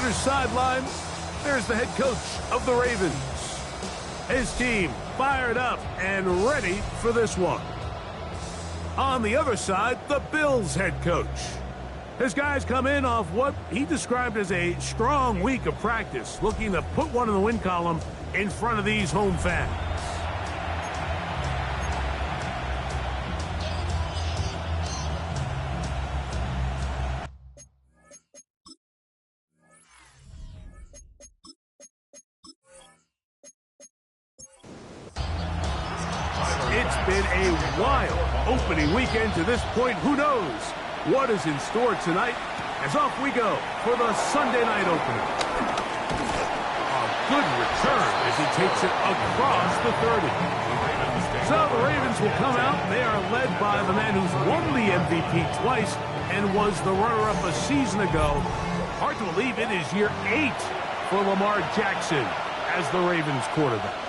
visitor's sideline, there's the head coach of the Ravens. His team fired up and ready for this one. On the other side, the Bills head coach. His guys come in off what he described as a strong week of practice, looking to put one in the win column in front of these home fans. It's been a wild opening weekend to this point. Who knows what is in store tonight? As off we go for the Sunday night opener. A good return as he takes it across the 30. So the Ravens will come out. They are led by the man who's won the MVP twice and was the runner-up a season ago. Hard to believe it is year 8 for Lamar Jackson as the Ravens quarterback.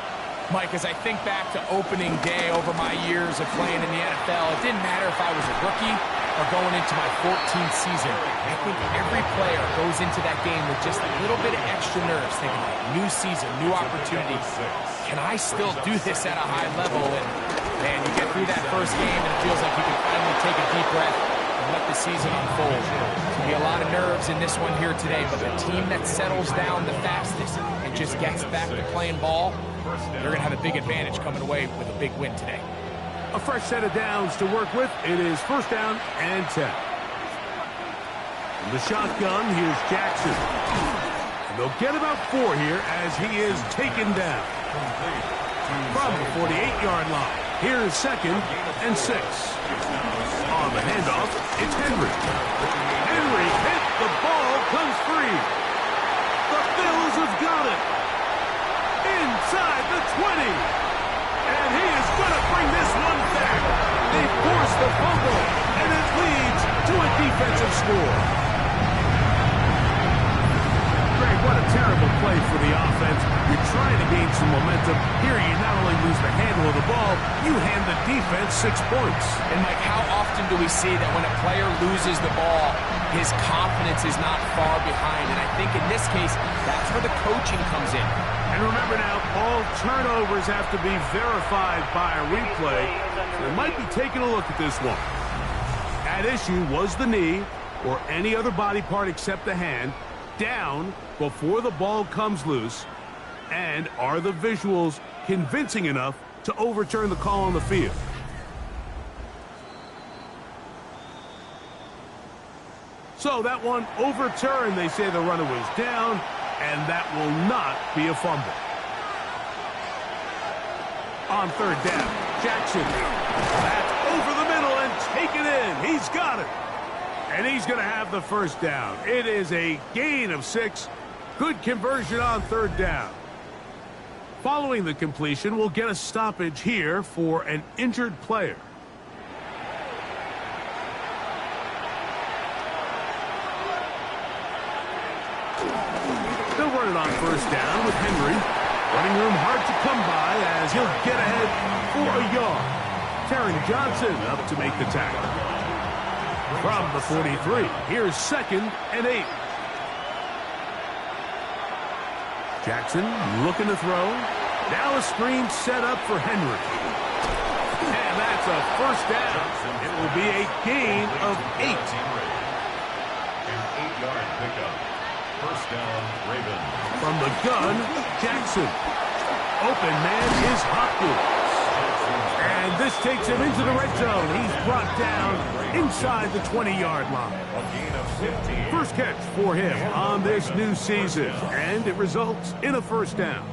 Mike, as I think back to opening day over my years of playing in the NFL, it didn't matter if I was a rookie or going into my 14th season. I think every player goes into that game with just a little bit of extra nerves, thinking like, new season, new opportunity. Can I still do this at a high level? And, man, you get through that first game and it feels like you can finally take a deep breath and let the season unfold. There's going to be a lot of nerves in this one here today, but the team that settles down the fastest and just gets back to playing ball, they're going to have a big advantage coming away with a big win today. A fresh set of downs to work with. It is first down and 10. From the shotgun, here's Jackson. And they'll get about 4 here as he is taken down. From the 48-yard line, here's second and 6. On the handoff, it's Henry. Henry hit, the ball comes free. The Bills have got it. Inside the 20. And he is going to bring this one back. They force the fumble, and it leads to a defensive score. Greg, what a terrible play for the offense. You're trying to gain some momentum. Here you not only lose the handle of the ball, you hand the defense 6 points. And, Mike, how often do we see that when a player loses the ball, his confidence is not far behind? And I think in this case, that's where the coaching comes in. And remember now, all turnovers have to be verified by a replay. So they might be taking a look at this one. At issue was the knee, or any other body part except the hand, down before the ball comes loose. And are the visuals convincing enough to overturn the call on the field? So that one overturned. They say the runner was down, and that will not be a fumble. On third down, Jackson. That's over the middle and taken in. He's got it. And he's going to have the first down. It is a gain of 6. Good conversion on third down. Following the completion, we'll get a stoppage here for an injured player. They'll run it on first down with Henry. Running room hard to come by as he'll get ahead for a yard. Taron Johnson up to make the tackle. From the 43, here's second and 8. Jackson looking to throw. Now a screen set up for Henry. And that's a first down. It will be a gain of 8. An 8-yard pickup. First down, Ravens. From the gun, Jackson. Open man is Hopkins. And this takes him into the red zone. He's brought down inside the 20-yard line. A gain of 15. First catch for him on this new season. And it results in a first down.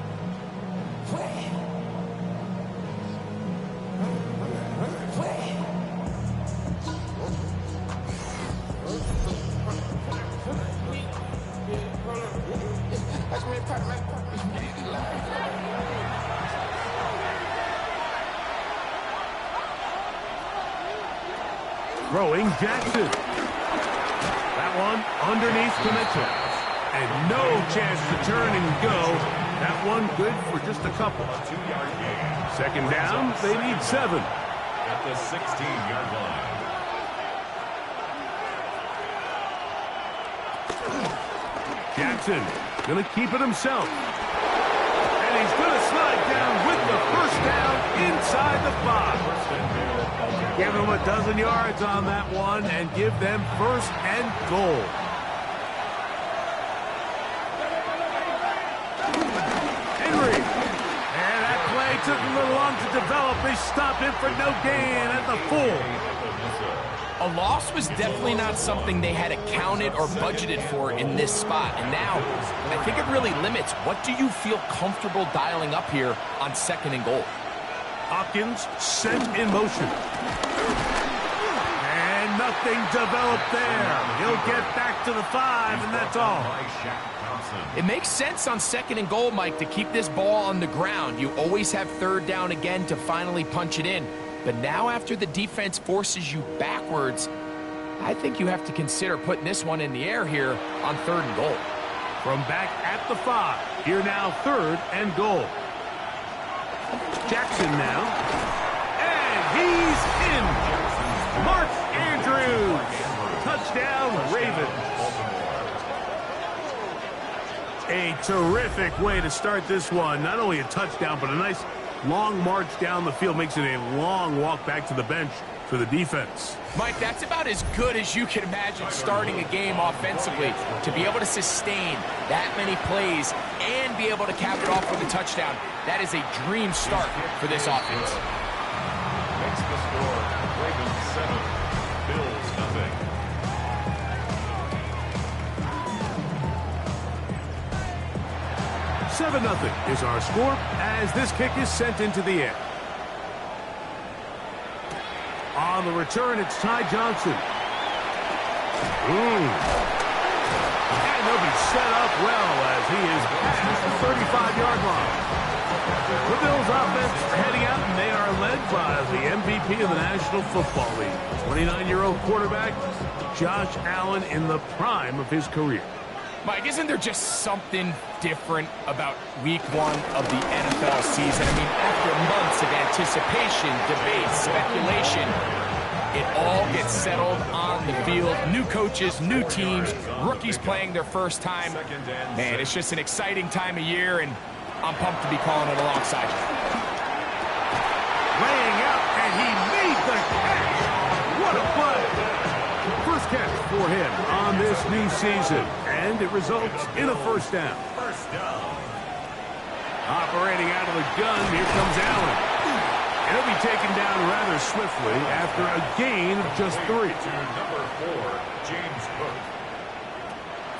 Throwing Jackson. That one underneath Clemente. And no chance to turn and go. That one good for just a couple. A 2-yard gain. Second down, they need 7. At the 16-yard line. Jackson going to keep it himself. And he's going to slide down with the first down inside the 5. Give them a dozen yards on that one and give them first and goal. Henry. And that play took a little long to develop. They stopped him for no gain at the 4. A loss was definitely not something they had accounted or budgeted for in this spot. And now, I think it really limits what do you feel comfortable dialing up here on second and goal. Hopkins sent in motion. And nothing developed there. He'll get back to the 5, and that's all. It makes sense on second and goal, Mike, to keep this ball on the ground. You always have third down again to finally punch it in. But now after the defense forces you backwards, I think you have to consider putting this one in the air here on third and goal. From back at the 5, here now third and goal. Jackson now. And he's in. Mark Andrews. Touchdown, Ravens. A terrific way to start this one. Not only a touchdown, but a nice long march down the field. Makes it a long walk back to the bench for the defense. Mike, that's about as good as you can imagine starting a game offensively. To be able to sustain that many plays and be able to cap it off with a touchdown, that is a dream start for this offense. Makes the score Ravens 7, Bills nothing. 7-0 is our score as this kick is sent into the air. On the return, it's Ty Johnson. And they'll be set up well as he is past the 35-yard line. The Bills offense heading out, and they are led by the MVP of the National Football League, 29-year-old quarterback Josh Allen in the prime of his career. Mike, isn't there just something different about week 1 of the NFL season? I mean, after months of anticipation, debate, speculation, it all gets settled on the field. New coaches, new teams, rookies playing their first time. Man, it's just an exciting time of year, and I'm pumped to be calling it alongside you. Laying out, and he made the catch. What a play. First catch for him on this new season, and it results in a first down. Operating out of the gun, here comes Allen. And he'll be taken down rather swiftly after a gain of just 3. To number 4, James Cook.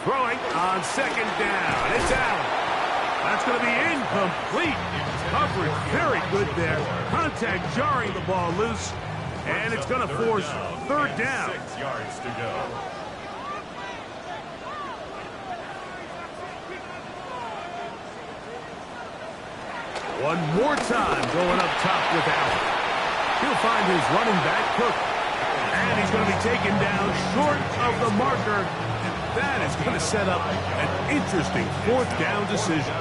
Throwing on second down. It's Allen. That's going to be incomplete. Coverage very good there. Contact jarring the ball loose. And it's going to force third down. 6 yards to go. One more time going up top with Allen. He'll find his running back, Cook. And he's going to be taken down short of the marker. And that is going to set up an interesting fourth down decision.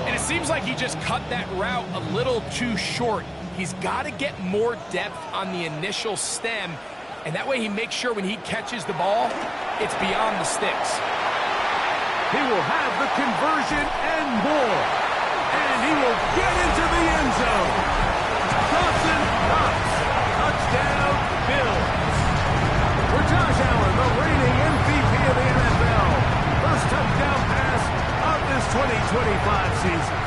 And it seems like he just cut that route a little too short. He's got to get more depth on the initial stem, and that way he makes sure when he catches the ball, it's beyond the sticks. He will have the conversion and more. And he will get into the end zone. Johnson Knox. Touchdown, Bills. For Josh Allen, the reigning MVP of the NFL. First touchdown pass of this 2025 season.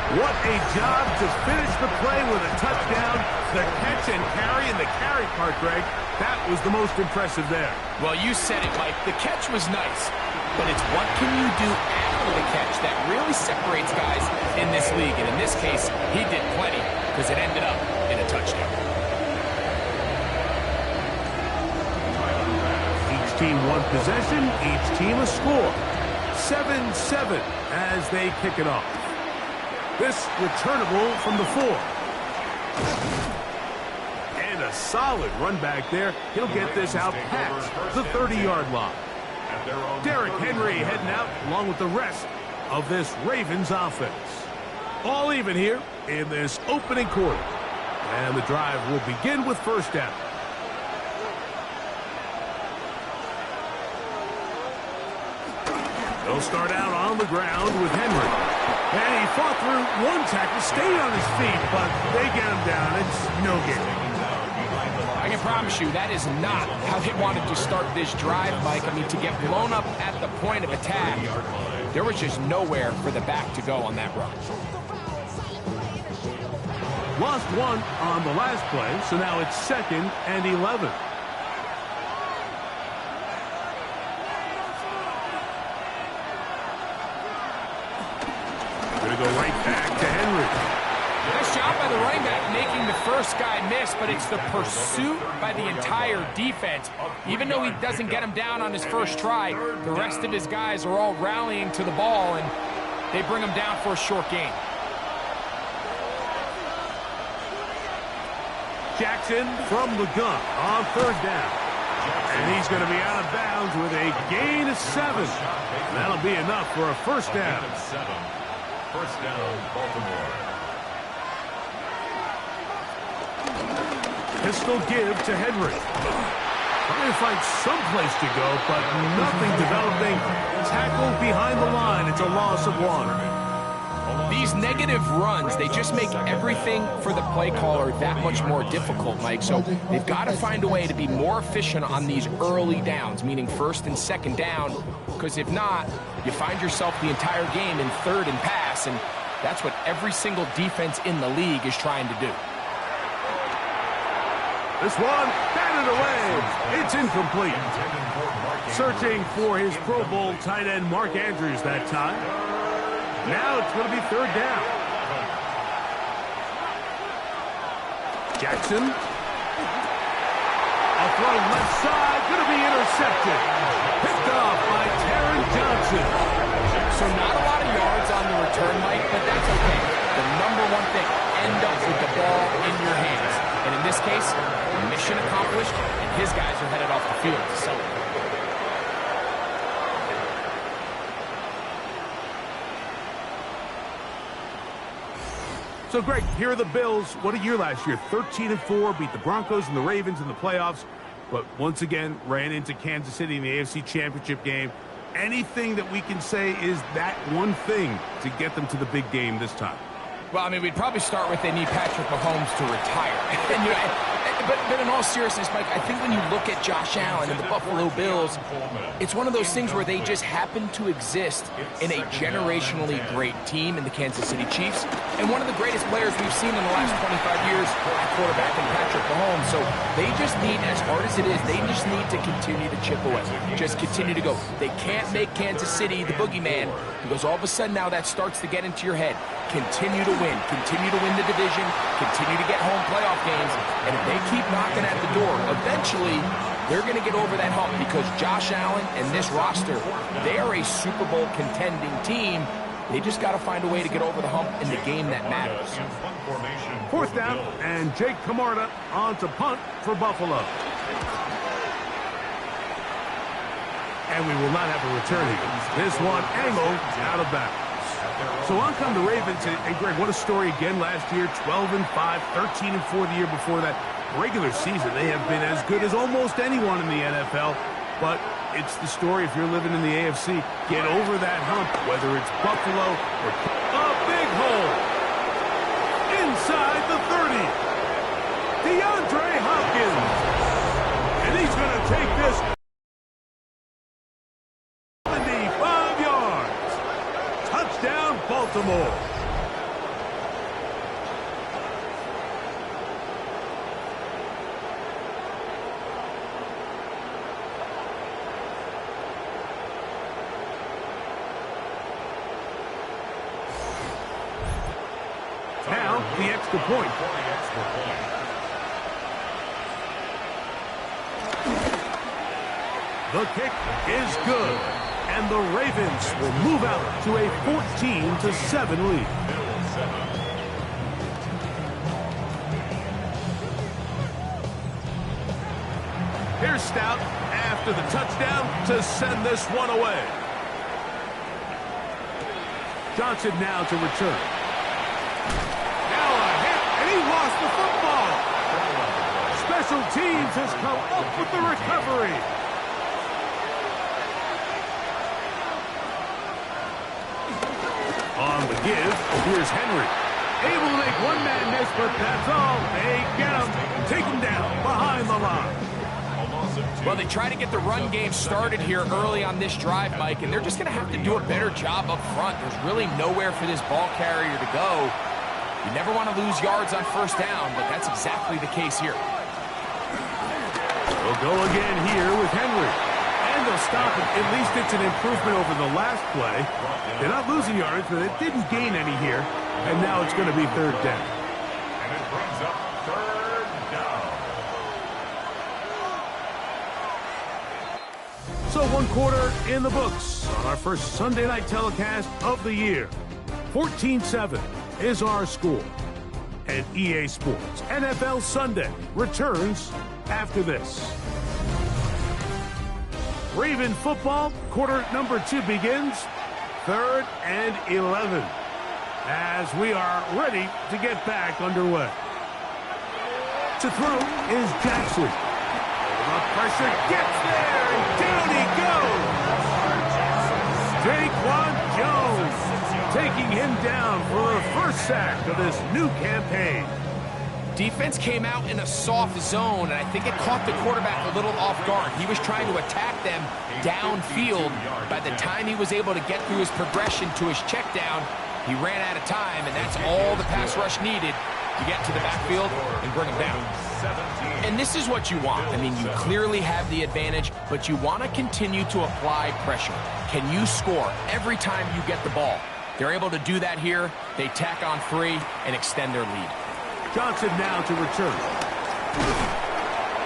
What a job to finish the play with a touchdown. The catch and carry, and the carry part, Greg, that was the most impressive there. Well, you said it, Mike. The catch was nice, but it's what can you do after the catch that really separates guys in this league. And in this case, he did plenty because it ended up in a touchdown. Each team one possession, each team a score. 7-7 as they kick it off. This returnable from the 4. And a solid run back there. He'll get this out past the 30-yard line. Derrick Henry heading out along with the rest of this Ravens offense. All even here in this opening quarter. And the drive will begin with first down. They'll start out on the ground with Henry. And he fought through one tackle, stayed on his feet, but they get him down. It's no game. I can promise you that is not how they wanted to start this drive, Mike. I mean, to get blown up at the point of attack, there was just nowhere for the back to go on that run. Lost one on the last play, so now it's 2nd and 11. Going to go right back to Henry. Nice job by the running back making the first guy miss, but it's the pursuit by the entire defense. Even though he doesn't get him down on his first try, the rest of his guys are all rallying to the ball, and they bring him down for a short gain. Jackson from the gun on 3rd down. And he's going to be out of bounds with a gain of 7. That'll be enough for a first down. 7. First down, Baltimore. Pistol give to Henry. Trying to find some place to go, but nothing developing. Tackled behind the line. It's a loss of 1. These negative runs, they just make everything for the play caller that much more difficult, Mike. So they've got to find a way to be more efficient on these early downs, meaning 1st and 2nd down, because if not, you find yourself the entire game in 3rd and pass, and that's what every single defense in the league is trying to do. This one, batted away. It's incomplete. Searching for his Pro Bowl tight end Mark Andrews that time. Now it's going to be 3rd down. Jackson. A throw left side, going to be intercepted. Picked off by Taron Johnson. So not a lot of yards on the return, Mike, but that's okay. The number one thing, end up with the ball in your hands. And in this case, mission accomplished, and his guys are headed off the field to celebrate. So, Greg, here are the Bills. What a year last year. 13-4, beat the Broncos and the Ravens in the playoffs, but once again ran into Kansas City in the AFC Championship game. Anything that we can say is that one thing to get them to the big game this time? Well, I mean, we'd probably start with they need Patrick Mahomes to retire. And, you know, but in all seriousness, Mike, I think when you look at Josh Allen and the Buffalo Bills, it's one of those things where they just happen to exist in a generationally great team in the Kansas City Chiefs, and one of the greatest players we've seen in the last 25 years at quarterback in Patrick Mahomes. So they just need, as hard as it is, they just need to continue to chip away. Just continue to go. They can't make Kansas City the boogeyman, because all of a sudden now that starts to get into your head. Continue to win. Continue to win the division. Continue to get home playoff games. And if they keep knocking at the door, eventually they're going to get over that hump, because Josh Allen and this roster, they are a Super Bowl contending team. They just got to find a way to get over the hump in the game that matters. 4th down, and Jake Camarda on to punt for Buffalo. And we will not have a return here. This one angled out of bounds. So on come the Ravens, and Greg, what a story again last year, 12-5, 13-4 the year before that. Regular season, they have been as good as almost anyone in the NFL, but it's the story if you're living in the AFC. Get over that hump, whether it's Buffalo or a big hole. Inside the 30. DeAndre Hopkins. And he's going to take this 75 yards. Touchdown, Baltimore. Now, the extra point. The kick is good, and the Ravens will move out to a 14-7 lead. Here's Stout after the touchdown to send this one away. Johnson now to return. He lost the football. Special teams has come up with the recovery. On the give, here's Henry. Able to make one man miss, but that's all. They get him. Take him down behind the line. Well, they try to get the run game started here early on this drive, Mike, and they're just going to have to do a better job up front. There's really nowhere for this ball carrier to go. You never want to lose yards on first down, but that's exactly the case here. They'll go again here with Henry. And they'll stop it. At least it's an improvement over the last play. They're not losing yards, but it didn't gain any here. And now it's going to be third down. And it brings up third down. So 1 quarter in the books on our first Sunday night telecast of the year. 14-7 is our score. And EA Sports NFL Sunday returns after this. Raven football, quarter number 2 begins. 3rd and 11. As we are ready to get back underway. To throw is Jackson. The pressure gets there, and down he goes. Daquan Jones taking him down for the first sack of this new campaign. Defense came out in a soft zone, and I think it caught the quarterback a little off guard. He was trying to attack them downfield. By the time he was able to get through his progression to his check down, he ran out of time, and that's all the pass rush needed to get to the backfield and bring him down. And this is what you want. I mean, you clearly have the advantage, but you want to continue to apply pressure. Can you score every time you get the ball? They're able to do that here. They tack on 3 and extend their lead. Johnson now to return.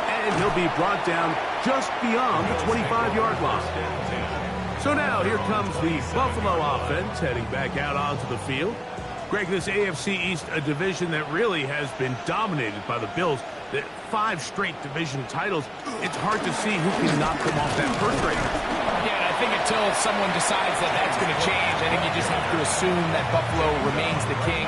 And he'll be brought down just beyond the 25-yard line. So now here comes the Buffalo offense heading back out onto the field. Greg, this AFC East, a division that really has been dominated by the Bills. The 5 straight division titles. It's hard to see who can knock them off that first rate. Yeah, and I think until someone decides that that's going to change, I think you just have to assume that Buffalo remains the king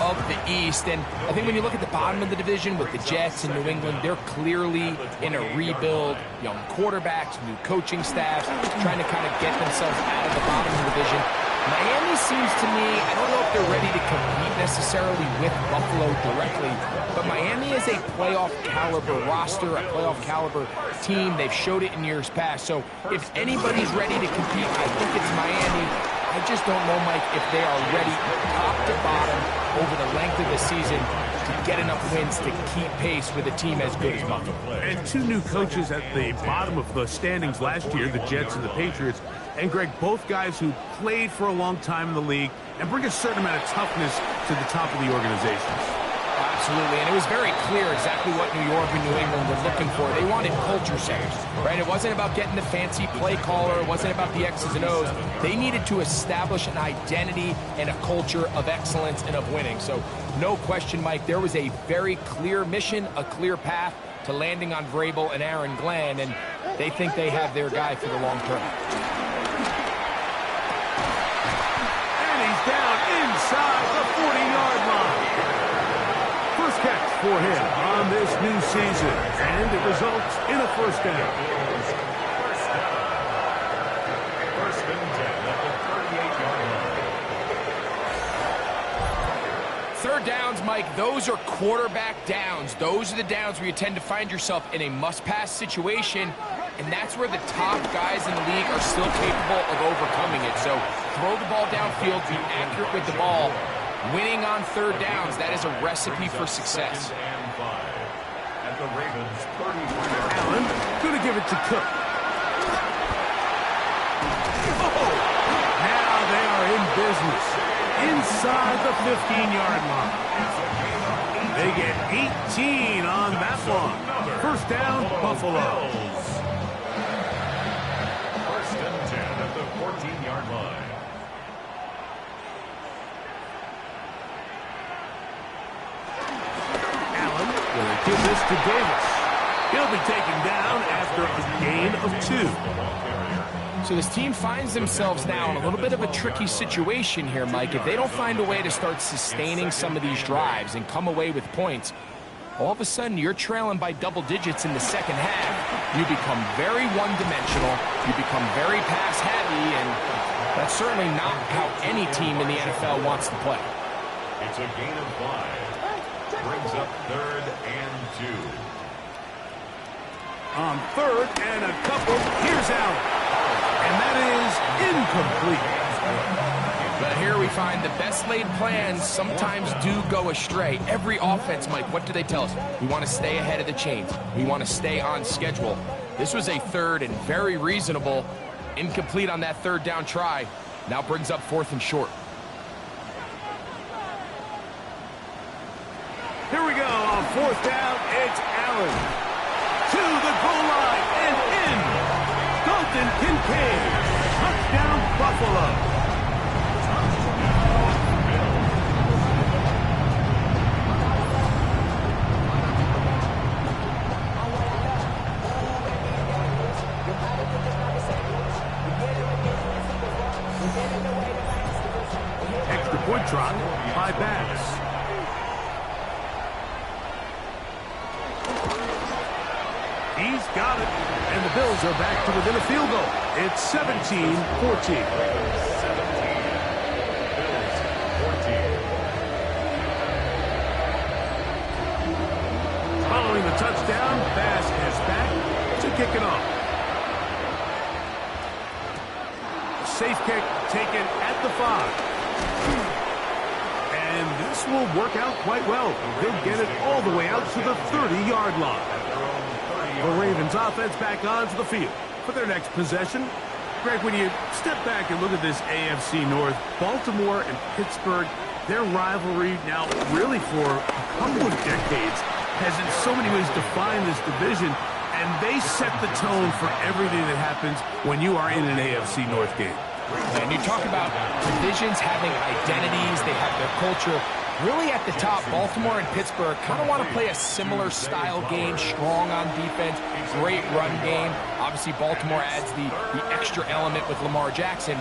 of the East. And I think when you look at the bottom of the division with the Jets and New England, they're clearly in a rebuild. Young quarterbacks, new coaching staffs, trying to kind of get themselves out of the bottom of the division. Miami seems to me, I don't know if they're ready to compete necessarily with Buffalo directly, but Miami is a playoff caliber roster, a playoff caliber team. They've showed it in years past. So if anybody's ready to compete, I think it's Miami. I just don't know, Mike, if they are ready top to bottom over the length of the season to get enough wins to keep pace with a team as good as Buffalo. And 2 new coaches at the bottom of the standings last year, the Jets and the Patriots. And Greg, both guys who played for a long time in the league and bring a certain amount of toughness to the top of the organizations. Absolutely, and it was very clear exactly what New York and New England were looking for. They wanted culture setters, right? It wasn't about getting the fancy play caller. It wasn't about the X's and O's. They needed to establish an identity and a culture of excellence and of winning. So no question, Mike, there was a very clear mission, a clear path to landing on Vrabel and Aaron Glenn, and they think they have their guy for the long term. Down inside the 40-yard line. First catch for him on this new season, and it results in a first down. First and 10 at the 38-yard line. Third downs, Mike, those are quarterback downs. Those are the downs where you tend to find yourself in a must-pass situation, and that's where the top guys in the league are still capable of overcoming it. So throw the ball downfield, be accurate with the ball. Winning on third downs, that is a recipe for success. And 5 at the Ravens 33. Allen going to give it to Cook. Oh, now they are in business inside the 15-yard line. They get 18 on that one. First down, Buffalo. First and 10 at the 14-yard line. Allen going to give this to Davis. He'll be taken down after a gain of 2. So this team finds themselves now in a little bit of a tricky situation here, Mike. If they don't find a way to start sustaining some of these drives and come away with points, all of a sudden you're trailing by double digits in the second half. You become very one-dimensional. You become very pass-heavy, and That's certainly not how any team in the NFL wants to play. It's a gain of 5. Brings up 3rd and 2. On 3rd and a couple, here's Allen. And that is incomplete. But here we find the best laid plans sometimes do go astray. Every offense, Mike, what do they tell us? We want to stay ahead of the chains. We want to stay on schedule. This was a 3rd and very reasonable. Incomplete on that 3rd down try. Now brings up 4th and short. Here we go on 4th down. It's Allen. To the goal line and in. Dalton Kincaid. Touchdown, Buffalo. Extra point try by Bass. He's got it, and the Bills are back to within a field goal. It's 17-14. 14. Following the touchdown, Bass is back to kick it off. A safe kick taken at the 5. And this will work out quite well. They'll get it all the way out to the 30-yard line. The Ravens offense back onto the field for their next possession. Greg, when you step back and look at this AFC North, Baltimore and Pittsburgh, their rivalry now really for a couple of decades has in so many ways defined this division, and they set the tone for everything that happens when you are in an AFC North game. And you talk about divisions having identities, they have their culture. Really at the top, Baltimore and Pittsburgh kind of want to play a similar style game, strong on defense, great run game. Obviously, Baltimore adds the extra element with Lamar Jackson.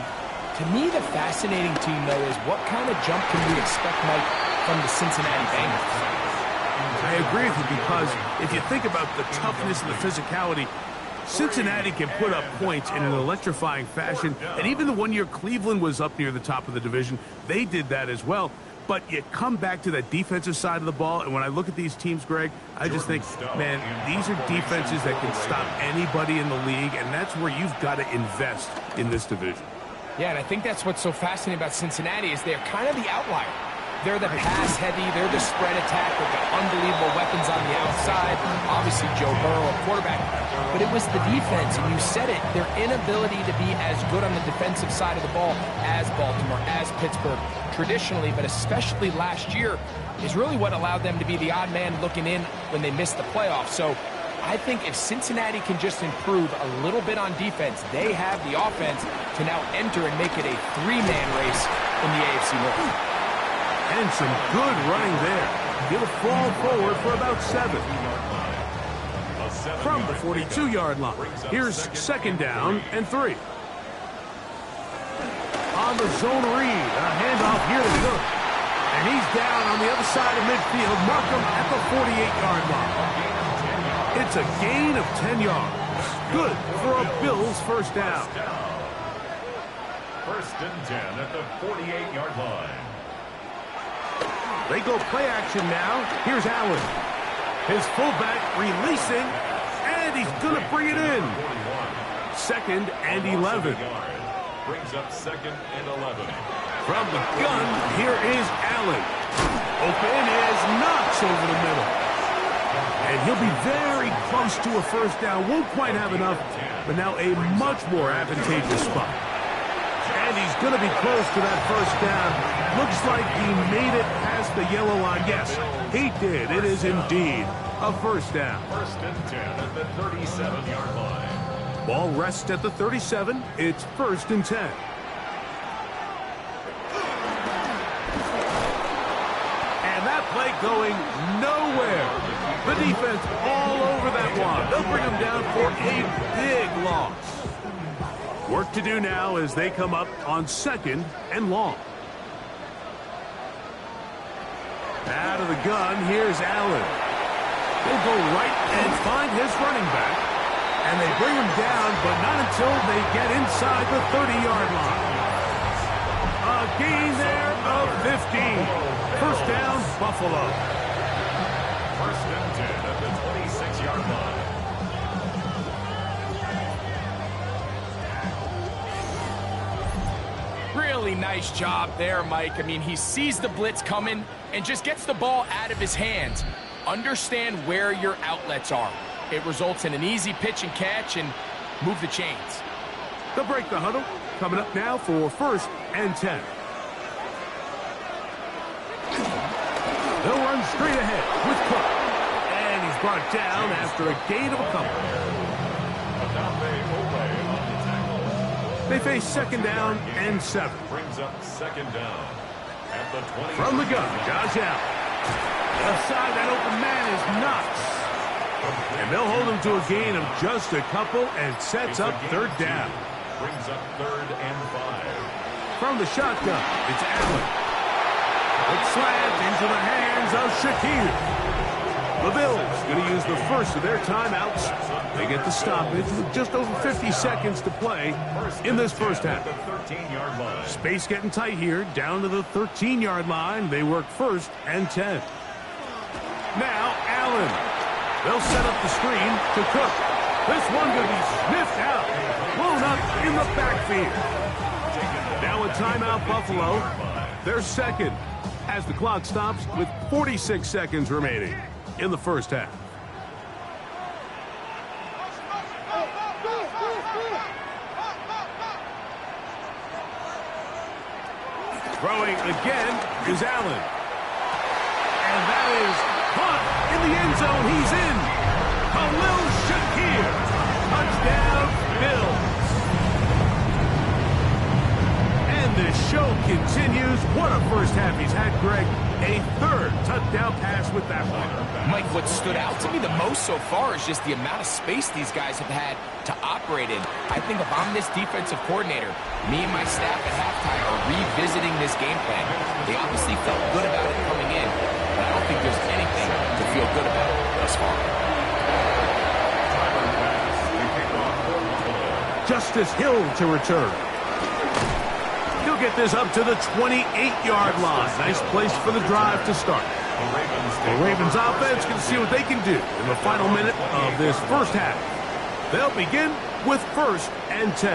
To me, the fascinating team, though, is what kind of jump can we expect, Mike, from the Cincinnati Bengals? I agree with you, because if you think about the toughness and the physicality, Cincinnati can put up points in an electrifying fashion. And even the 1 year Cleveland was up near the top of the division, they did that as well. But you come back to that defensive side of the ball, and when I look at these teams, Greg, I just think, man, these are defenses that can stop anybody in the league, and that's where you've got to invest in this division. Yeah, and I think that's what's so fascinating about Cincinnati is they're kind of the outlier. They're the pass-heavy, they're the spread attack. They've got unbelievable weapons on the outside. Obviously, Joe Burrow, a quarterback. But it was the defense, and you said it, their inability to be as good on the defensive side of the ball as Baltimore, as Pittsburgh, traditionally, but especially last year, is really what allowed them to be the odd man looking in when they missed the playoffs. So I think if Cincinnati can just improve a little bit on defense, they have the offense to now enter and make it a 3-man race in the AFC North. And some good running there. He'll fall forward for about 7. From the 42-yard line. Here's 2nd down and 3. On the zone read, a handoff here to Cook. And he's down on the other side of midfield. Markham at the 48-yard line. It's a gain of 10 yards. Good for a Bills first down. 1st and 10 at the 48-yard line. They go play action now. Here's Allen. His fullback releasing, and he's going to bring it in. 2nd and 11. Brings up 2nd and 11. From the gun, here is Allen. Open is Knox over the middle. And he'll be very close to a first down. Won't quite have enough, but now a much more advantageous spot. And he's going to be close to that first down. Looks like he made it past the yellow line. Yes, he did. It is indeed a first down. 1st and 10 at the 37-yard line. Ball rests at the 37. It's 1st and 10. And that play going nowhere. The defense all over that one. They'll bring him down for a big loss. Work to do now as they come up on 2nd and long. Out of the gun, here's Allen. They'll go right and find his running back. And they bring him down, but not until they get inside the 30-yard line. 15. First down, Buffalo. First and 10 at the 26-yard line. Really nice job there, Mike. I mean, he sees the blitz coming and just gets the ball out of his hands. Understand where your outlets are. It results in an easy pitch and catch and move the chains. They'll break the huddle. Coming up now for first and 10. They'll run straight ahead with Cook. And he's brought down after a gain of a couple. They face second down and 7. Brings up second down at the 20. From the gun, Josh Allen. Left side, that open man is Knox. And they'll hold him to a gain of just a couple and sets up third down. Brings up third and 5. From the shotgun, it's Allen. Quick slant into the hands of Shakir. The Bills going to use the first of their timeouts. They get the stoppage with just over 50 seconds to play in this first half. Space getting tight here, down to the 13-yard line. They work first and 10. Now Allen. They'll set up the screen to Cook. This one going to be sniffed out. Blown up in the backfield. Now a timeout, Buffalo. They're second as the clock stops with 46 seconds remaining in the first half. Throwing again is Allen. And that is caught in the end zone. He's in. Khalil Shakir. Touchdown, Bills. And the show continues. What a first half he's had, Greg. A third touchdown pass with that one. Mike, what stood out to me the most so far is just the amount of space these guys have had to operate in. I think if I'm this defensive coordinator, me and my staff at halftime are revisiting this game plan. They obviously felt good about it coming in, but I don't think there's anything to feel good about thus far. Justice Hill to return. He'll get this up to the 28-yard line. Nice place for the drive to start. The Ravens offense can see what they can do in the final minute of this first half. They'll begin with first and 10.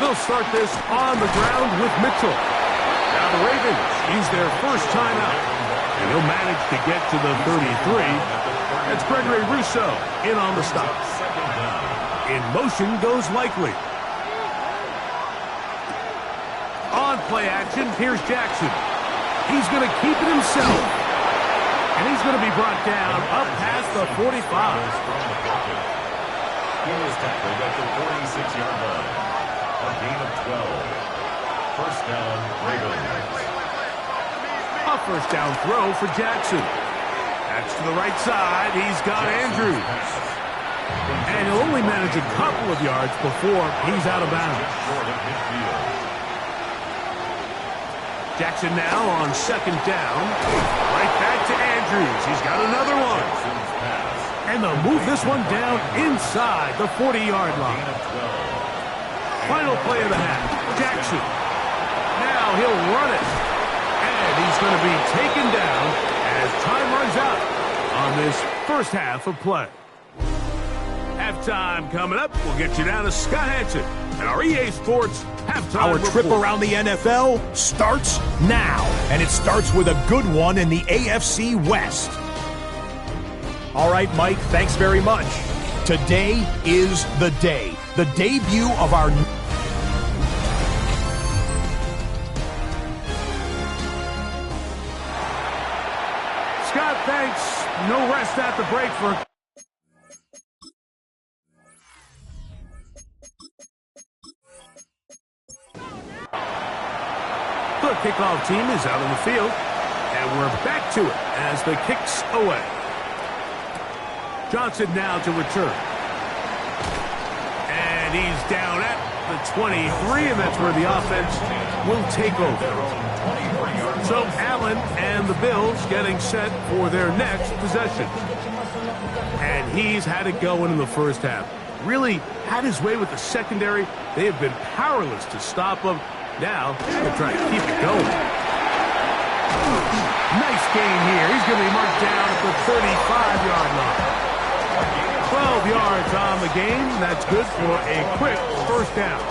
They'll start this on the ground with Mitchell. Now the Ravens use their first timeout, and he'll manage to get to the 33. That's Gregory Rousseau in on the stop. In motion goes Likely. On play action, here's Jackson. He's going to keep it himself. And he's going to be brought down up past the 45. He was tackled at the 46-yard line. A gain of 12. First down, Ravens. A first down throw for Jackson. That's to the right side. He's got Andrews. And he'll only manage a couple of yards before he's out of bounds. Jackson now on second down. Right back to Andrews. He's got another one. And they'll move this one down inside the 40-yard line. Final play of the half. Jackson. Now he'll run it. And he's going to be taken down as time runs out on this first half of play. Halftime coming up. We'll get you down to Scott Hansen and our EA Sports halftime Our report. trip around the NFL starts now, and it starts with a good one in the AFC West. All right, Mike, thanks very much. Today is the day, the debut of our... Scott, thanks. No rest at the break for... The kickoff team is out on the field, and we're back to it as the kick's away. Johnson now to return. And he's down at the 23, and that's where the offense will take over. So Allen and the Bills getting set for their next possession. And he's had it going in the first half. really had his way with the secondary. They have been powerless to stop him. Now, they're trying to keep it going. Nice gain here. He's going to be marked down at the 35-yard line. 12 yards on the game. That's good for a quick first down.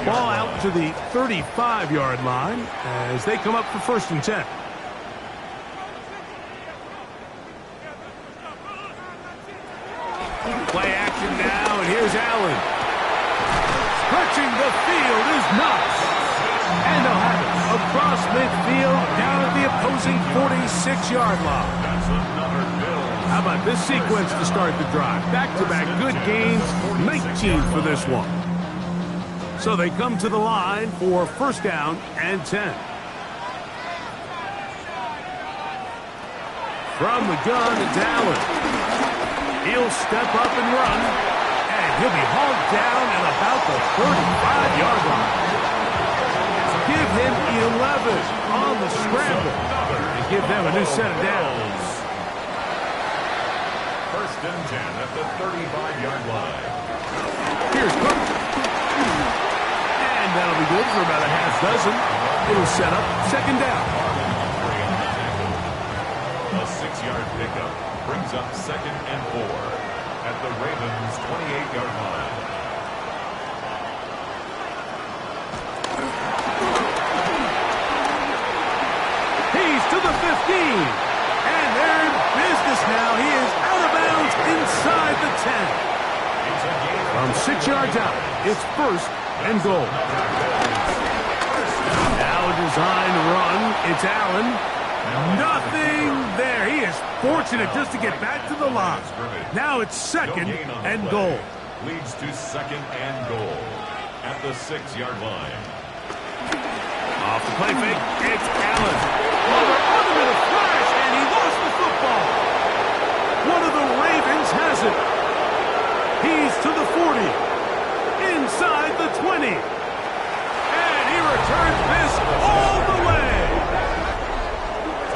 Ball out to the 35-yard line as they come up for 1st and 10. Play action now, and here's Allen. Stretching the field is Knox. And they'll have it across midfield down at the opposing 46-yard line. How about this sequence to start the drive? Back-to-back good gains, 19 for this one. So they come to the line for 1st down and 10. From the gun, it's Allen. He'll step up and run, and he'll be hauled down at about the 35-yard line. Give him 11 on the scramble and give them a new set of downs. 1st and 10 at the 35-yard line. Here's Cook. And that'll be good for about a half dozen. It'll set up 2nd down. A 6-yard pickup brings up 2nd and 4 at the Ravens' 28-yard line. He's to the 15. And they're in business now. He is out of bounds inside the 10. From 6 yards out, it's 1st and goal. Now a designed run. It's Allen. Nothing there. He is fortunate just to get back to the line. Now it's 2nd and goal. Leads to 2nd and goal at the 6-yard line. Off the play fake, it's Allen. Oh, they're on him in a flash, and he lost the football. One of the Ravens has it. He's to the 40. Inside the 20. And he returns this all the way.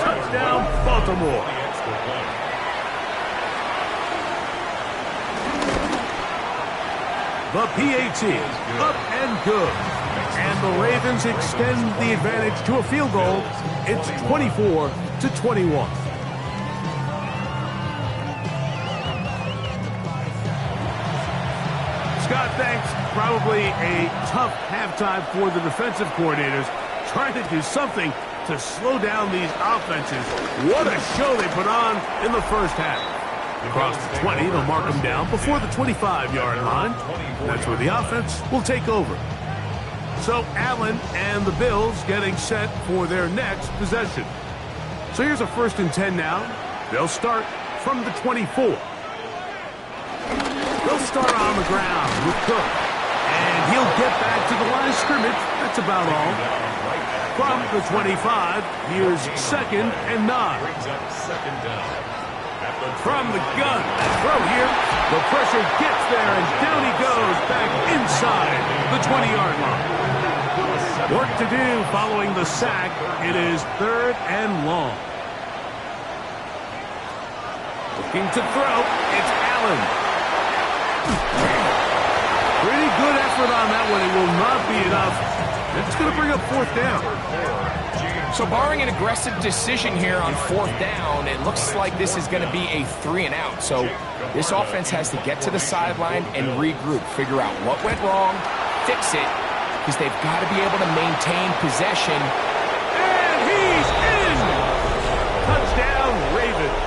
Touchdown, Baltimore. The PAT, up and good. And the Ravens extend the advantage to a field goal. It's 24-21. Scott, thanks. Probably a tough halftime for the defensive coordinators, trying to do something to slow down these offenses. What a show they put on in the first half. Across the 20, they'll mark them down before the 25-yard line. That's where the offense will take over. So Allen and the Bills getting set for their next possession. So here's a 1st and 10 now. They'll start from the 24. They'll start on the ground with Cook. And he'll get back to the line of scrimmage. That's about all. From the 25, here's 2nd and 9. From the gun, throw here. The pressure gets there, and down he goes back inside the 20-yard line. Work to do following the sack. It is 3rd and long. Looking to throw. It's Allen. Pretty good effort on that one. It will not be enough. It's going to bring up 4th down. So barring an aggressive decision here on 4th down, it looks like this is going to be a 3-and-out. So this offense has to get to the sideline and regroup, figure out what went wrong, fix it, because they've got to be able to maintain possession. And he's in! Touchdown, Ravens.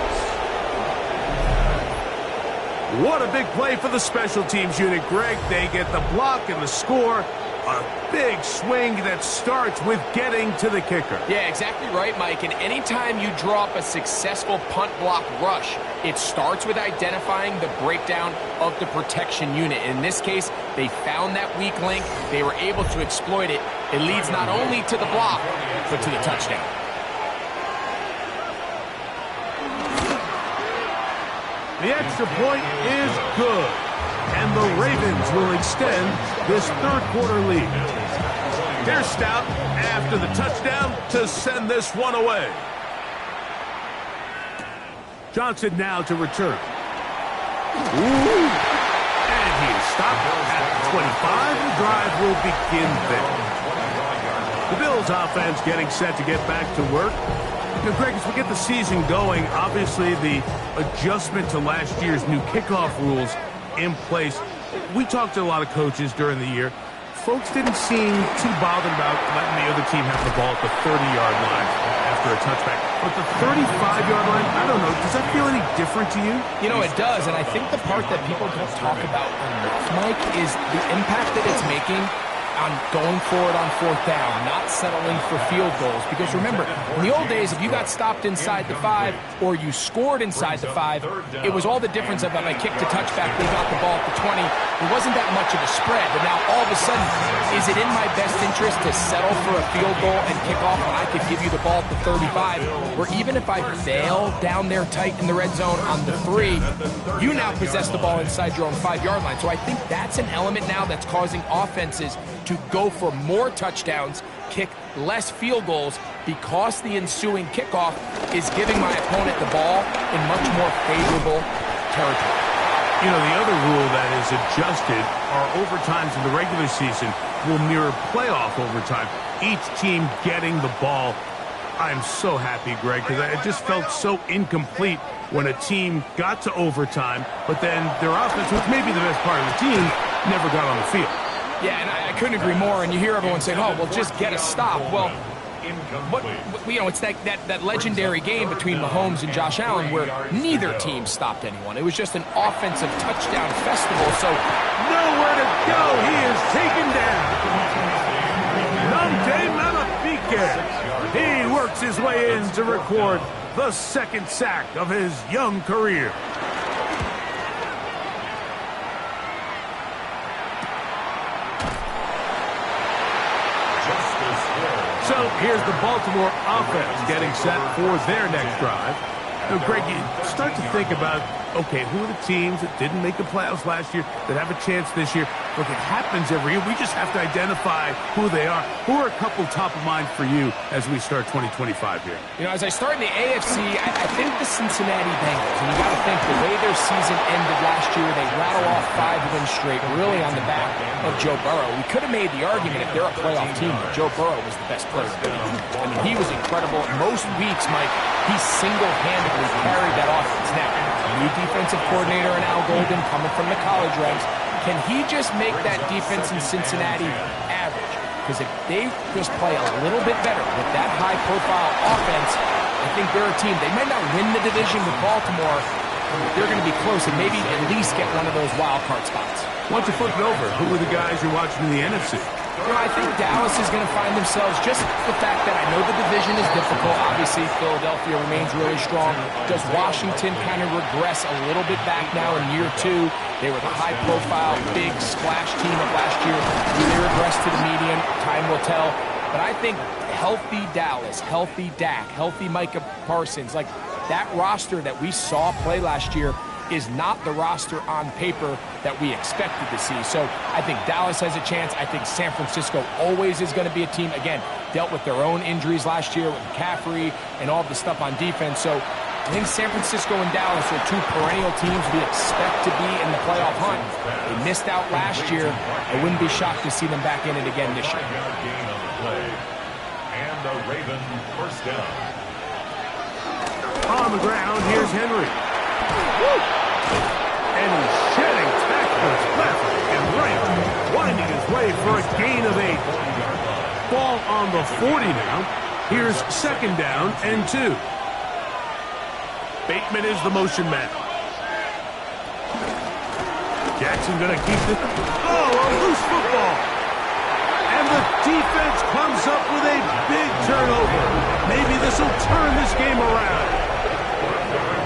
What a big play for the special teams unit, Greg. They get the block and the score. A big swing that starts with getting to the kicker. Yeah, exactly right, Mike. And anytime you draw up a successful punt block rush, it starts with identifying the breakdown of the protection unit. In this case, they found that weak link. They were able to exploit it. It leads not only to the block, but to the touchdown. The extra point is good. And the Ravens will extend this 3rd quarter lead. They're stout after the touchdown to send this one away. Johnson now to return. Ooh. And he is stopped at the 25. The drive will begin there. The Bills offense getting set to get back to work. You know, Greg, as we get the season going, obviously the adjustment to last year's new kickoff rules in place. We talked to a lot of coaches during the year. Folks didn't seem too bothered about letting the other team have the ball at the 30-yard line after a touchback. But the 35-yard line, I don't know, does that feel any different to you? You know, it does, and I think the part that people don't talk about enough, Mike, is the impact that it's making on going forward on fourth down, not settling for field goals. Because remember, in the old days, if you got stopped inside the 5 or you scored inside the 5, it was all the difference of if I kicked a touchback, they got the ball at the 20. It wasn't that much of a spread, but now all of a sudden, is it in my best interest to settle for a field goal and kick off when I could give you the ball at the 35? Or even if I fail down there tight in the red zone on the 3, you now possess the ball inside your own 5-yard line. So I think that's an element now that's causing offenses to go for more touchdowns, kick less field goals, because the ensuing kickoff is giving my opponent the ball in much more favorable territory. You know, the other rule that is adjusted are overtimes in the regular season will mirror playoff overtime. Each team getting the ball. I'm so happy, Greg, because it just felt so incomplete when a team got to overtime, but then their offense, which may be the best part of the team, never got on the field. Yeah, and I couldn't agree more. And you hear everyone saying, oh, well, just get a stop. Well, you know, it's that legendary game between Mahomes and Josh Allen where neither team stopped anyone. It was just an offensive touchdown festival. So nowhere to go. He is taken down. Namde Malafike. He works his way in to record the second sack of his young career. So here's the Baltimore offense getting set for their next drive. Now, Greg, you start to think about, okay, who are the teams that didn't make the playoffs last year that have a chance this year? Look, it happens every year. We just have to identify who they are. Who are a couple top of mind for you as we start 2025 here? You know, as I start in the AFC, I think the Cincinnati Bengals. And you got to think the way their season ended last year, they rattle off 5 wins straight, really on the back of Joe Burrow. We could have made the argument if they're a playoff team that Joe Burrow was the best player in the league. I mean, he was incredible. Most weeks, Mike, he single-handedly carried that offense. Now, new defensive coordinator and Al Golden coming from the college ranks. Can he just make that defense in Cincinnati average? Because if they just play a little bit better with that high-profile offense, I think they're a team. They might not win the division with Baltimore, but they're going to be close and maybe at least get one of those wild card spots. Why don't you flip it over? Who are the guys you're watching in the NFC? You know, I think Dallas is going to find themselves, just the fact that I know the division is difficult. Obviously, Philadelphia remains really strong. Does Washington kind of regress a little bit back now in year 2? They were the high-profile, big splash team of last year. Do they regress to the median? Time will tell. But I think healthy Dallas, healthy Dak, healthy Micah Parsons, like that roster that we saw play last year is not the roster on paper that we expected to see. So I think Dallas has a chance. I think San Francisco always is going to be a team, again, dealt with their own injuries last year with McCaffrey and all the stuff on defense. So I think San Francisco and Dallas are 2 perennial teams we expect to be in the playoff hunt. They missed out last year. I wouldn't be shocked to see them back in it again this year. And the Raven first down. On the ground, here's Henry. And he's shedding tackles left and right, winding his way for a gain of 8. Ball on the 40 now. Here's second down and 2. Bateman is the motion man. Jackson going to keep this. Oh, a loose football. And the defense comes up with a big turnover. Maybe this will turn this game around.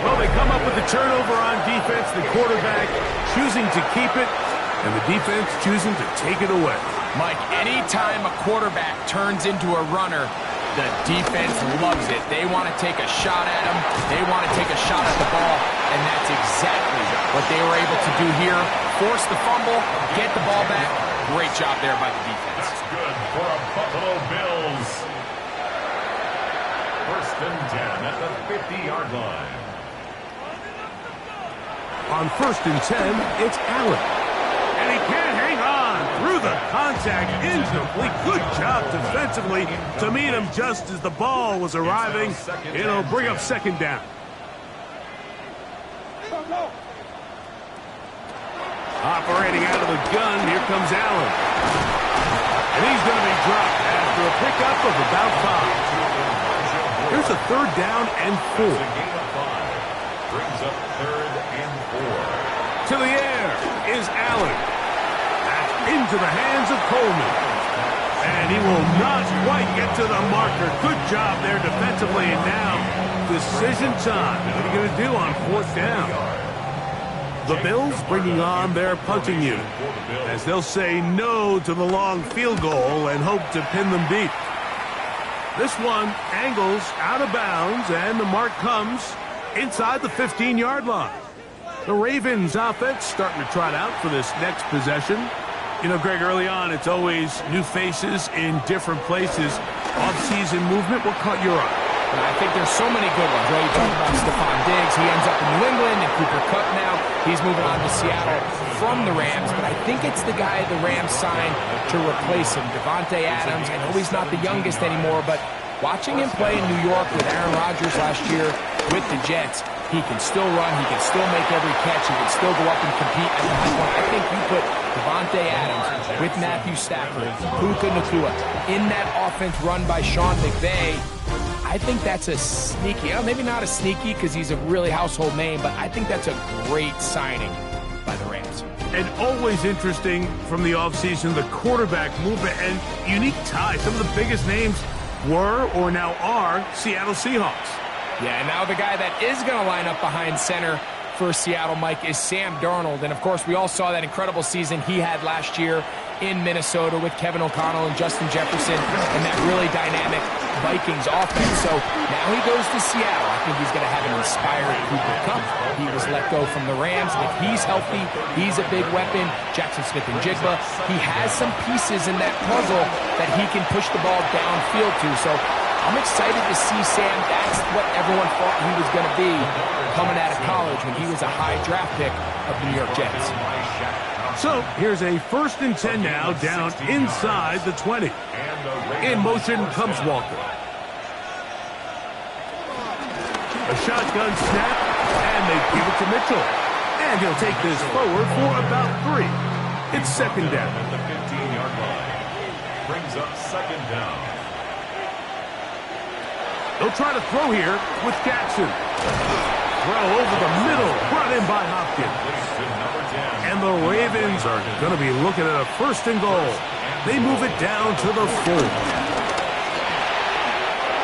Well, they come up with the turnover on defense, the quarterback choosing to keep it, and the defense choosing to take it away. Mike, anytime a quarterback turns into a runner, the defense loves it. They want to take a shot at him. They want to take a shot at the ball, and that's exactly what they were able to do here. Force the fumble, get the ball back. Great job there by the defense. That's good for a Buffalo Bills. First and 10 at the 50-yard line. On 1st and 10, it's Allen. And he can't hang on through the contact. Incomplete. Good job defensively to meet him just as the ball was arriving. It'll bring up 2nd down. Operating out of the gun, here comes Allen. And he's going to be dropped after a pickup of about 5. Here's a 3rd down and 4. Brings up 3rd and 4. To the air is Allen. That's into the hands of Coleman. And he will not quite get to the marker. Good job there defensively. And now, decision time. What are you going to do on 4th down? The Bills bringing on their punting unit, as they'll say no to the long field goal and hope to pin them deep. This one angles out of bounds, and the mark comes inside the 15-yard line. The Ravens offense starting to trot out for this next possession. You know, Greg, early on, it's always new faces in different places. Off-season movement, what caught your eye? I think there's so many good ones, right? You talk about Stephon Diggs. He ends up in New England, and Cooper Kupp now. He's moving on to Seattle from the Rams, but I think it's the guy the Rams signed to replace him, Davante Adams. I know he's not the youngest anymore, but watching him play in New York with Aaron Rodgers last year with the Jets, he can still run, he can still make every catch, he can still go up and compete at the high point. I think you put Davante Adams with Matthew Stafford, Puka Nacua, in that offense run by Sean McVay. I think that's a sneaky, maybe not a sneaky because he's a really household name, but I think that's a great signing by the Rams. And always interesting from the offseason, the quarterback movement and unique ties. Some of the biggest names were or now are Seattle Seahawks. Yeah, and now the guy that is going to line up behind center for Seattle, Mike, is Sam Darnold. And, of course, we all saw that incredible season he had last year in Minnesota with Kevin O'Connell and Justin Jefferson and that really dynamic Vikings offense. So now he goes to Seattle. I think he's going to have an inspired Cooper Kupp. He was let go from the Rams. If he's healthy, he's a big weapon. Jackson Smith and Jigba. He has some pieces in that puzzle that he can push the ball downfield to. So I'm excited to see Sam. That's what everyone thought he was going to be coming out of college when he was a high draft pick of the New York Jets. So here's a 1st and 10 now, down inside the 20. In motion comes Walker. A shotgun snap, and they give it to Mitchell. And he'll take this forward for about 3. It's 2nd down. At the 15-yard line. Brings up 2nd down. They'll try to throw here with Jackson. Throw over the middle, brought in by Hopkins. And the Ravens are going to be looking at a 1st and goal. They move it down to the 4.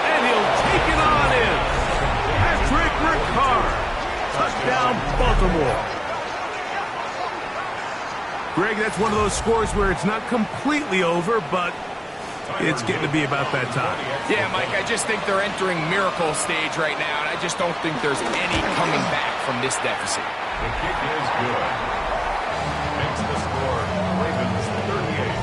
And he'll take it on in. Patrick Ricard. Touchdown, Baltimore. Greg, that's one of those scores where it's not completely over, but it's getting to be about that time. Yeah, Mike, I just think they're entering miracle stage right now, and I just don't think there's any coming back from this deficit. The kick is good. Makes the score Ravens 38,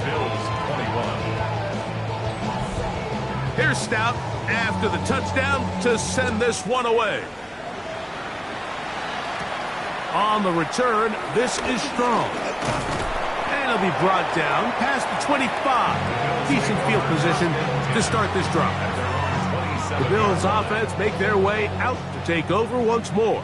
Bills 21. Here's Stout after the touchdown to send this one away. On the return, this is Strong. And he'll be brought down past the 25. Decent field position to start this drive. The Bills offense make their way out to take over once more.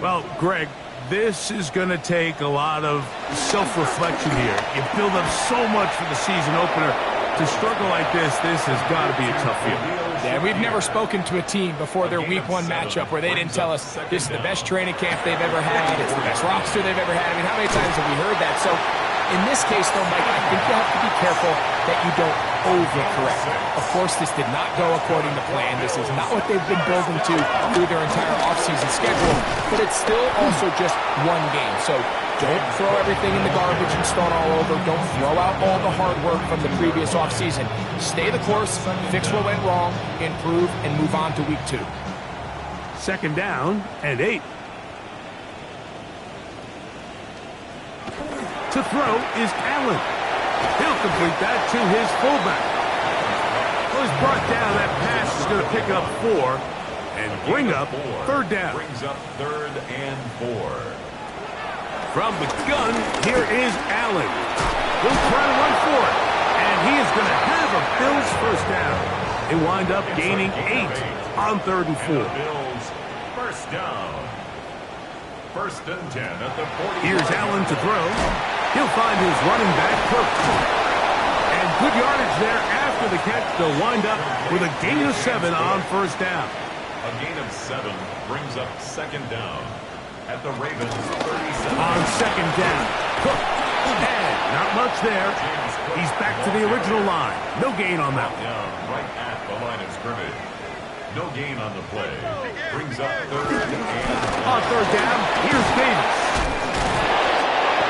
Well, Greg, this is going to take a lot of self-reflection here. You build up so much for the season opener. To struggle like this has got to be a tough field. Yeah, we've never spoken to a team before their Week 1 matchup where they didn't tell us this is the best training camp they've ever had, it's the best roster they've ever had. I mean, how many times have we heard that? So in this case, though, Mike, I think you have to be careful that you don't overcorrect. Of course, this did not go according to plan. This is not what they've been building to through their entire offseason schedule, but it's still also just one game. So don't throw everything in the garbage and start all over. Don't throw out all the hard work from the previous offseason. Stay the course, fix what went wrong, improve, and move on to Week 2. 2nd down and 8. To throw is Allen. He'll complete that to his fullback. Well, he's brought down. That pass is going to pick up 4. and bring up third down. Brings up 3rd and 4. From the gun, here is Allen. He'll try to run for it, and he is going to have a Bills first down. They wind up gaining 8 on 3rd and 4. Bills first down. 1st and 10 at the 40. Here's Allen to throw. He'll find his running back, Kirk. And good yardage there after the catch. They'll wind up with a gain of 7 on 1st down. A gain of 7 brings up 2nd down at the Ravens 37. On 2nd down, Cook. And not much there. He's back to the original line. No gain on that one. Down right at the line of scrimmage. No gain on the play. Brings up 3rd and On 3rd down, here's Davis.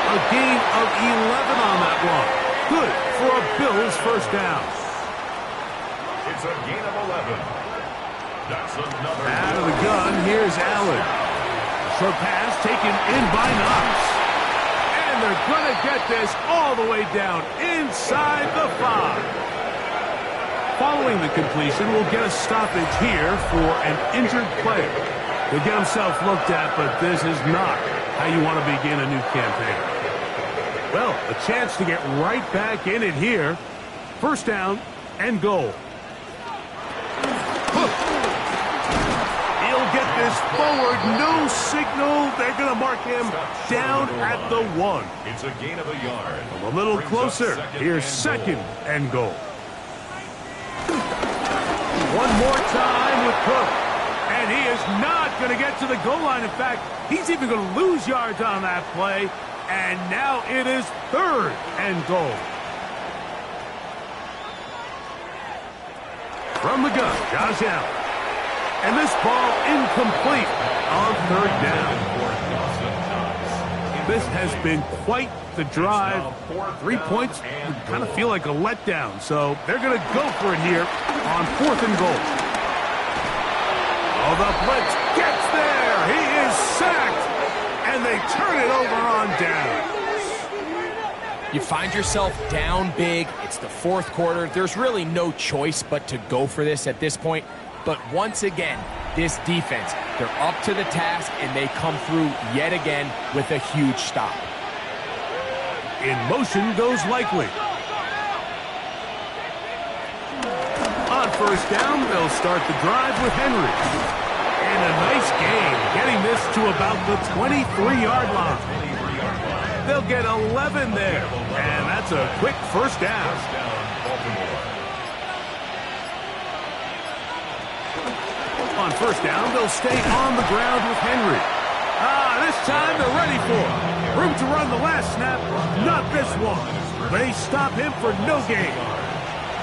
A gain of 11 on that one. Good for a Bills first down. it's a gain of 11. That's another. Out of the gun, here's Allen. Short pass taken in by Knox. And they're going to get this all the way down inside the 5. Following the completion, we'll get a stoppage here for an injured player. He'll get himself looked at, but this is not how you want to begin a new campaign. Well, a chance to get right back in it here. First down and goal. He'll get this forward. No signal. They're going to mark him down at the 1. It's a gain of a yard. A little closer. Here's 2nd and goal. One more time with Cook. And he is not going to get to the goal line. In fact, he's even going to lose yards on that play. And now it is 3rd and goal. From the gun, Josh Allen. And this ball incomplete on 3rd down. This has been quite the drive. 3 points would kind of feel like a letdown. So they're going to go for it here on 4th and goal. Oh, the blitz gets there. He is sacked. And they turn it over on down. You find yourself down big. It's the 4th quarter. There's really no choice but to go for this at this point. But once again, this defense, they're up to the task, and they come through yet again with a huge stop. In motion goes Likely. On 1st down, they'll start the drive with Henry. And a nice gain, getting this to about the 23-yard line. They'll get 11 there, and that's a quick first down. On 1st down, they'll stay on the ground with Henry. This time they're ready for it. Room to run the last snap, not this one. They stop him for no gain.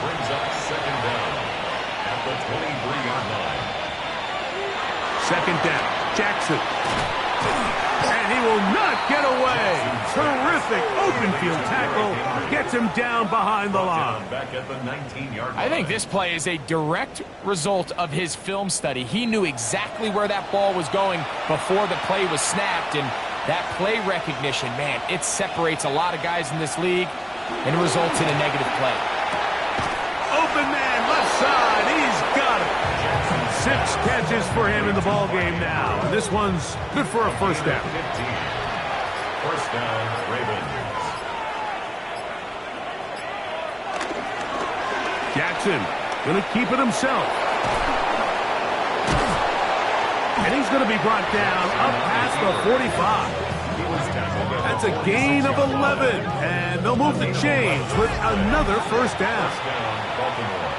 Brings up 2nd down at the 23-yard line. 2nd down, Jackson. And he will not get away. Terrific open field tackle. Gets him down behind the line. Back at the 19-yard line. I think this play is a direct result of his film study. He knew exactly where that ball was going before the play was snapped, and that play recognition, man, it separates a lot of guys in this league and results in a negative play. Open man, left side. He's got it. 6 catches for him in the ball game now. And this one's good for a first down. 15. First down, Ravens. Jackson going to keep it himself. And he's going to be brought down up past the 45. That's a gain of 11. And they'll move the chains with another first down. Baltimore.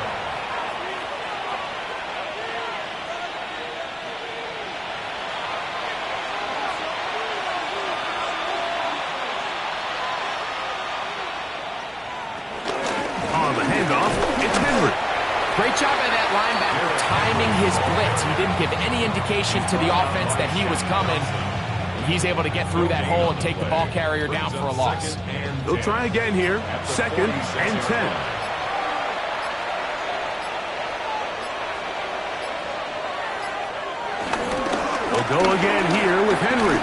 On the handoff, it's Henry. Great job by that linebacker timing his blitz. He didn't give any indication to the offense that he was coming. He's able to get through that hole and take the ball carrier down for a loss. They'll try again here. 2nd and 10. They'll go again here with Henry.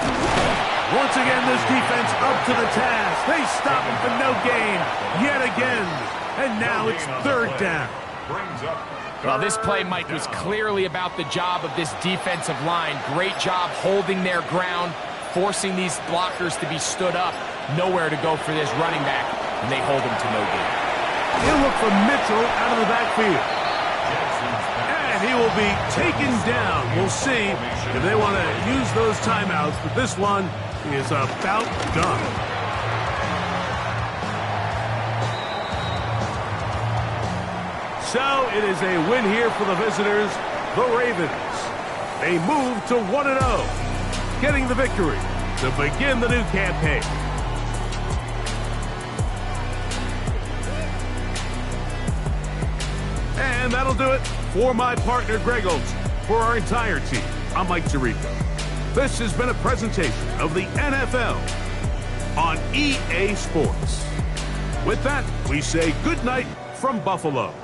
Once again, this defense up to the task. They stop him for no gain yet again. And now it's 3rd down. brings up Well, this play, Mike, was clearly about the job of this defensive line. Great job holding their ground, forcing these blockers to be stood up. Nowhere to go for this running back, and they hold him to no gain. He'll look for Mitchell out of the backfield. And he will be taken down. We'll see if they want to use those timeouts, but this one is about done. So it is a win here for the visitors, the Ravens. They move to 1-0, getting the victory to begin the new campaign. And that'll do it for my partner, Greg Olson. For our entire team, I'm Mike Tirico. This has been a presentation of the NFL on EA Sports. With that, we say good night from Buffalo.